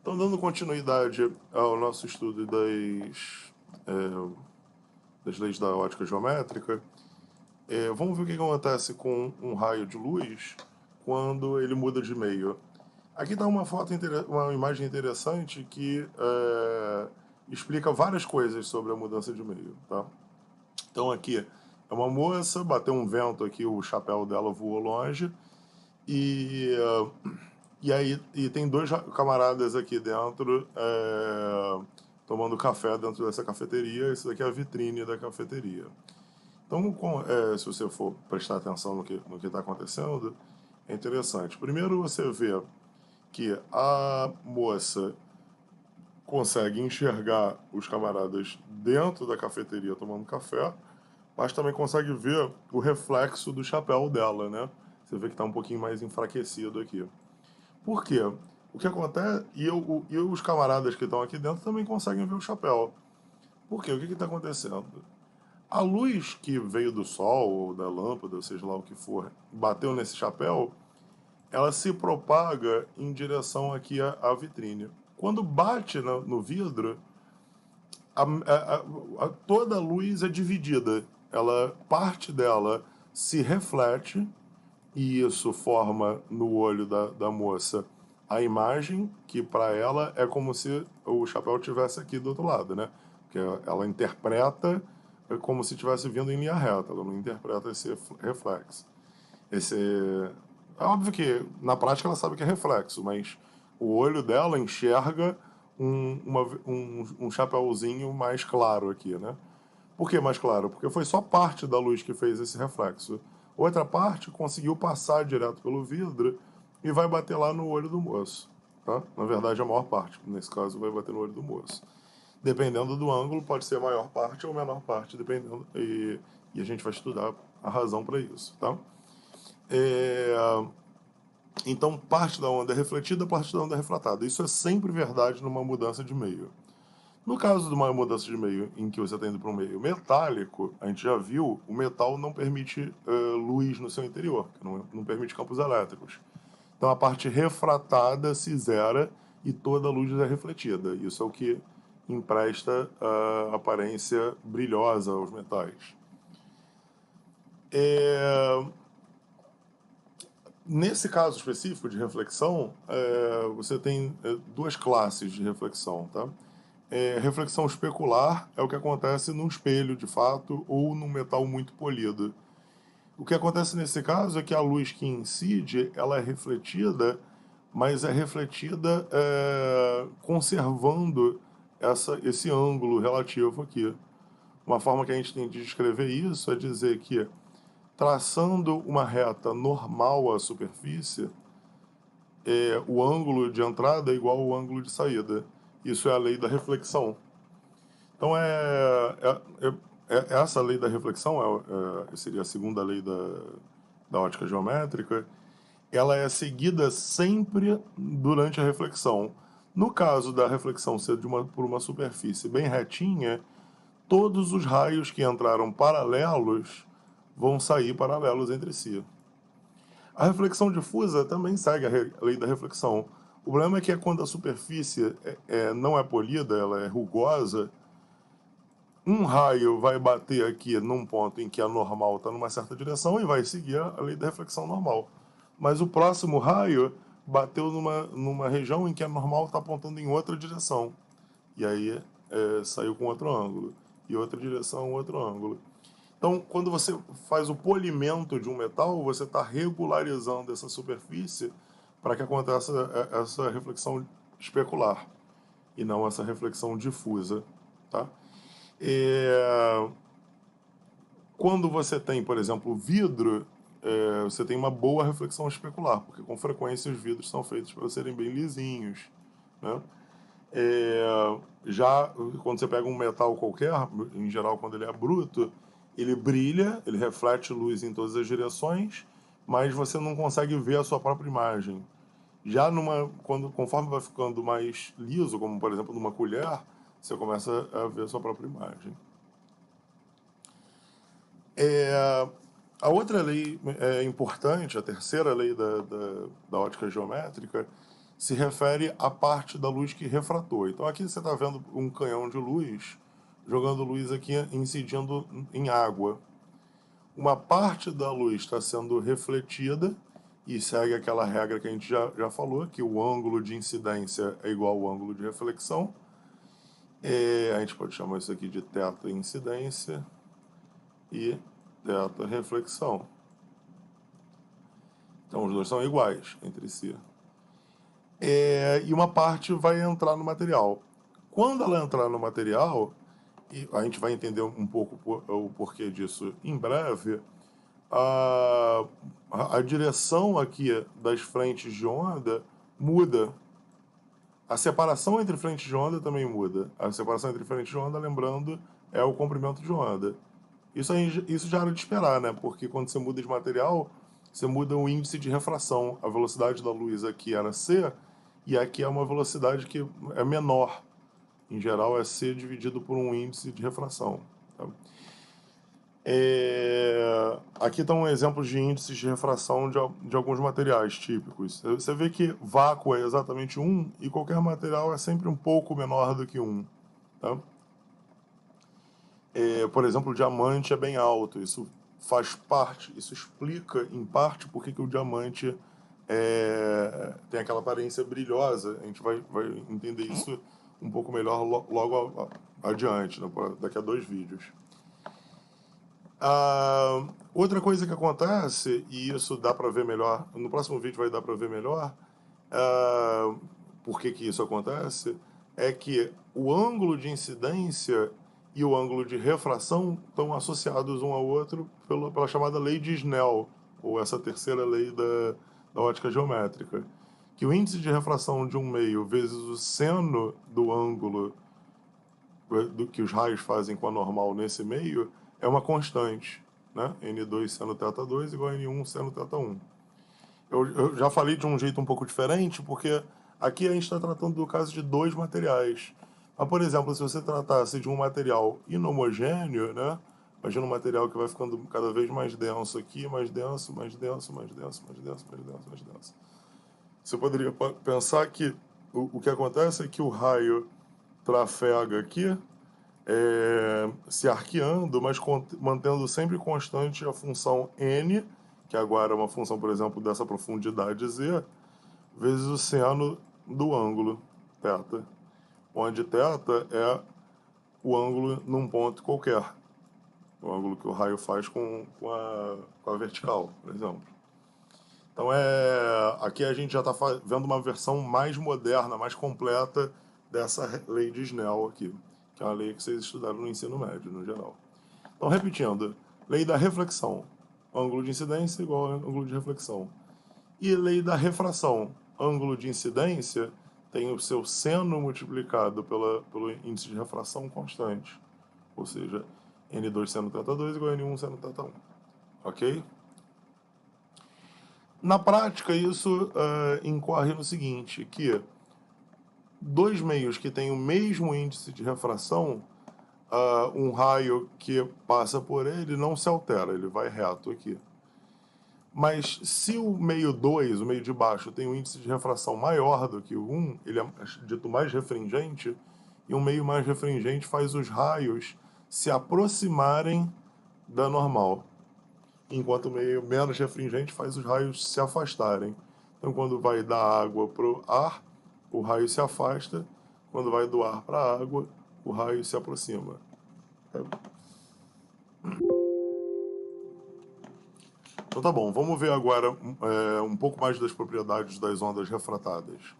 Então, dando continuidade ao nosso estudo das leis da ótica geométrica, vamos ver o que acontece com um raio de luz quando ele muda de meio. Aqui está uma imagem interessante que explica várias coisas sobre a mudança de meio. Tá? Então, aqui é uma moça, bateu um vento aqui, o chapéu dela voou longe, e tem dois camaradas aqui dentro tomando café dentro dessa cafeteria. Isso daqui é a vitrine da cafeteria. Então, se você for prestar atenção no que está acontecendo, é interessante. Primeiro você vê que a moça consegue enxergar os camaradas dentro da cafeteria tomando café, mas também consegue ver o reflexo do chapéu dela, né? Você vê que está um pouquinho mais enfraquecido aqui. Por quê? O que acontece... E os camaradas que estão aqui dentro também conseguem ver o chapéu. Por quê? O que está acontecendo? A luz que veio do sol, ou da lâmpada, ou seja lá o que for, bateu nesse chapéu, ela se propaga em direção aqui à vitrine. Quando bate no vidro, toda a luz é dividida. Parte dela se reflete, e isso forma no olho da moça a imagem que para ela é como se o chapéu tivesse aqui do outro lado, né? Porque ela interpreta como se estivesse vindo em linha reta, ela não interpreta esse reflexo. É óbvio que na prática ela sabe que é reflexo, mas o olho dela enxerga um chapéuzinho mais claro aqui, né? Por que mais claro? Porque foi só parte da luz que fez esse reflexo. Outra parte conseguiu passar direto pelo vidro e vai bater lá no olho do moço. Tá? Na verdade, a maior parte, nesse caso, vai bater no olho do moço. Dependendo do ângulo, pode ser a maior parte ou a menor parte, dependendo. E a gente vai estudar a razão para isso. Tá? Então, parte da onda é refletida, parte da onda é refratada. Isso é sempre verdade numa mudança de meio. No caso de uma mudança de meio em que você está indo para um meio metálico, a gente já viu, o metal não permite luz no seu interior, não permite campos elétricos. Então a parte refratada se zera e toda a luz é refletida. Isso é o que empresta a aparência brilhosa aos metais. Nesse caso específico de reflexão, você tem duas classes de reflexão, tá? Reflexão especular é o que acontece num espelho, de fato, ou num metal muito polido. O que acontece nesse caso é que a luz que incide, ela é refletida, mas é refletida conservando esse ângulo relativo aqui. Uma forma que a gente tem de descrever isso é dizer que, traçando uma reta normal à superfície, o ângulo de entrada é igual ao ângulo de saída. Isso é a lei da reflexão. Então, essa lei da reflexão seria a segunda lei da ótica geométrica. Ela é seguida sempre durante a reflexão. No caso da reflexão ser por uma superfície bem retinha, todos os raios que entraram paralelos vão sair paralelos entre si. A reflexão difusa também segue a lei da reflexão. O problema é que quando a superfície não é polida, ela é rugosa, um raio vai bater aqui num ponto em que a normal está numa certa direção e vai seguir a lei da reflexão normal. Mas o próximo raio bateu numa região em que a normal está apontando em outra direção. E aí saiu com outro ângulo. E outra direção, outro ângulo. Então, quando você faz o polimento de um metal, você está regularizando essa superfície para que aconteça essa reflexão especular e não essa reflexão difusa. Tá? Quando você tem, por exemplo, vidro, você tem uma boa reflexão especular, porque com frequência os vidros são feitos para serem bem lisinhos. Né? Já quando você pega um metal qualquer, em geral quando ele é bruto, ele brilha, ele reflete luz em todas as direções, mas você não consegue ver a sua própria imagem. Já conforme vai ficando mais liso, como por exemplo numa colher, você começa a ver a sua própria imagem. A outra lei importante, a terceira lei da ótica geométrica, se refere à parte da luz que refratou. Então aqui você está vendo um canhão de luz jogando luz aqui incidindo em água. Uma parte da luz está sendo refletida e segue aquela regra que a gente já falou, que o ângulo de incidência é igual ao ângulo de reflexão. A gente pode chamar isso aqui de θ incidência e θ reflexão. Então os dois são iguais entre si. E uma parte vai entrar no material. Quando ela entrar no material, e a gente vai entender um pouco o porquê disso em breve, a direção aqui das frentes de onda muda. A separação entre frentes de onda também muda. A separação entre frentes de onda, lembrando, é o comprimento de onda. Isso já era de esperar, né? Porque quando você muda de material, você muda o índice de refração. A velocidade da luz aqui era c, e aqui é uma velocidade que é menor. Em geral, é c dividido por um índice de refração. Tá? Aqui estão exemplos de índices de refração de alguns materiais típicos. Você vê que vácuo é exatamente 1 e qualquer material é sempre um pouco menor do que 1. Tá? Por exemplo, o diamante é bem alto. Isso faz parte, isso explica em parte por que o diamante tem aquela aparência brilhosa. A gente vai entender isso um pouco melhor logo adiante, né? Daqui a 2 vídeos. Outra coisa que acontece, e isso dá para ver melhor, no próximo vídeo vai dar para ver melhor, por que isso acontece, é que o ângulo de incidência e o ângulo de refração estão associados um ao outro pela chamada lei de Snell, ou essa terceira lei da ótica geométrica, que o índice de refração de um meio vezes o seno do ângulo do que os raios fazem com a normal nesse meio é uma constante, né? N2 seno θ2 igual a N1 seno θ1. Eu já falei de um jeito um pouco diferente, porque aqui a gente está tratando do caso de 2 materiais. Mas, por exemplo, se você tratasse de um material inhomogêneo, né? Imagina um material que vai ficando cada vez mais denso aqui, mais denso, mais denso, mais denso, mais denso, mais denso, mais denso. Você poderia pensar que o que acontece é que o raio trafega aqui, se arqueando, mas mantendo sempre constante a função n, que agora é uma função, por exemplo, dessa profundidade z, vezes o seno do ângulo θ, onde θ é o ângulo num ponto qualquer, o ângulo que o raio faz com a vertical, por exemplo. Então, aqui a gente já está vendo uma versão mais moderna, mais completa dessa lei de Snell aqui, que é uma lei que vocês estudaram no ensino médio, no geral. Então, repetindo, lei da reflexão, ângulo de incidência igual a ângulo de reflexão. E lei da refração, ângulo de incidência tem o seu seno multiplicado pelo índice de refração constante, ou seja, N2 seno θ2 igual a N1 seno θ1. Ok? Na prática, isso incorre no seguinte, que 2 meios que têm o mesmo índice de refração, um raio que passa por ele não se altera, ele vai reto aqui. Mas se o meio 2, o meio de baixo, tem um índice de refração maior do que o 1, ele é dito mais refringente, e um meio mais refringente faz os raios se aproximarem da normal, enquanto o meio menos refringente faz os raios se afastarem. Então, quando vai da água para o ar, o raio se afasta. Quando vai do ar para a água, o raio se aproxima. Então tá bom, vamos ver agora um pouco mais das propriedades das ondas refratadas.